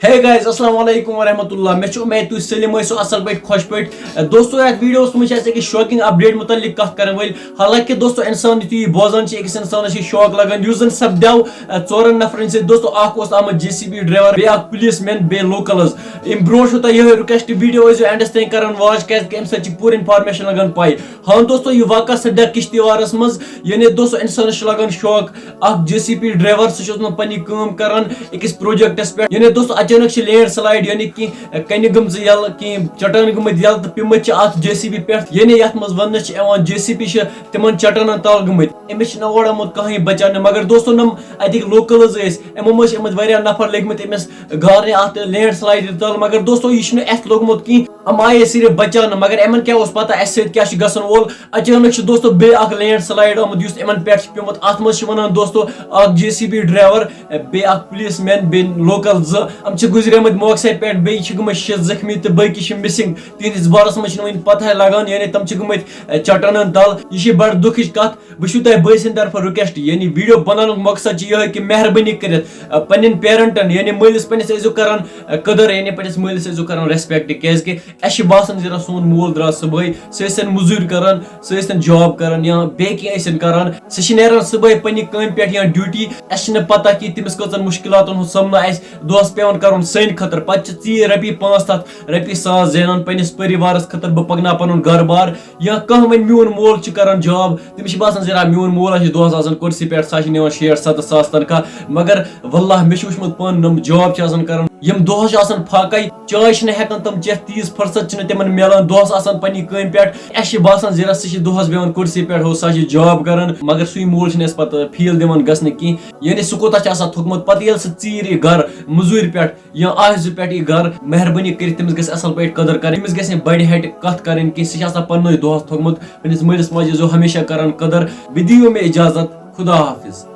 Hey guys, अस्सलाम वालेकुम वरहमतुल्लाह। मैं उम्मीद तुम सलिम ऐसो असल पे खुश पे दोस्तों यार वीडियोस में कि शॉकिंग अपडेट मुतल्लिक कथ करन वल। हालांकि दोस्तों इंसान यु बोजान अकिस इंसानस शौक लगन युस जन सपद्याव चोरन नफरन से दोस्तों आमद जेसीबी ड्राइवर बे पुलिस मैन बे लोकल्स इम ब्रो ये रिक्वेस्ट वीडियो एंडस तक कर वाच क्या पूरी इन्फॉर्मेशन लगन पाई। हाँ दोस्तों यह वाक़ा सदा किश्तवारस मज यानी दोस्तों इंसानस लगन शौक जेसीबी ड्राइवर सह पनी काम करान अकिस प्रोजेक्टस पे यानी दोस्तों अचानक से लैंड स्लाइड यानी कि कन गम यल कि चटान गमत यल तो पिमत अत जेसीबी पे यानी ये मज वन जेसीबी तिमन चटान तल गमत अमिस ओर आमुत कहीं बचाने मगर दोस्तों नम अतिक लोकल्स वारिया नफर लगमत अमिस गारने अत लैंड स्लाइड तल मगर दोस्तों यह अथ लोगमुत कि हम आये सिर्फ बचाने मगर एमन क्या पता अस क्या गसन वोल अचानक दोस्तों बे लैंड स्लाइड आमुत इमन पे पेमुत अत वन दोस्तों जेसीबी ड्राइवर बे पुलिस मैन बे लोकल हम गुजरेमत मौके पे बे गमत 6 जख्मी तो बी मिसिंग तिहस बारस मज वन पता लगान यानी तम गमत चटान तल यह बड़ दुख कत बह तुम बसन तरफ रिक्वेस्ट यानी वीडियो बनान मकसद यह कि मेहरबानी कर पन पेरेंटन यानी मलिस पनिस करान कदर यानी पनिस मलिस करान रेस्पेक्ट क्या बासान जरा सोन मोल द्रा सुबह सन मजूर करान सन जॉब करान या बे करान सह सुबह पन्ने काम पे या ड्यूटी अस पता कि तमिस कचन मुश्किलात सामना दोस पेवन कर सन खतर पे रपी 500 रपी 100 जेनान पनिस परिवारस खतर बह पकना पन घर बार या कह वन मोन मोल करान जॉब तमिस बासान जरा मोन मोल दोस कुर्सी पे सह 60-70 सास तनख्वाह मगर वल्लाह मे वुचमुत पान जॉब करान यम दोस फाकै चाय हेकान तम चेत 30 फुर्सत तिमन मिलान दोस पन्ने काम पे बासान जरा सह दोस बेवान कुर्सी पे हो सह जॉब करान मगर सु मोल पे फील दिवान गसन कि यानी सह कोता थोकमुत पत ये सह घर मजूर पे या आज पे घर मेहरबानी कर तमिस गस असल पे कदर कर तमिस गस बड़ हट कथ कर कि सह पन दोस थोकमुत पन्निस मलिस माजे हमेशा करान कदर। विदियो में इजाजत खुदा हाफिज।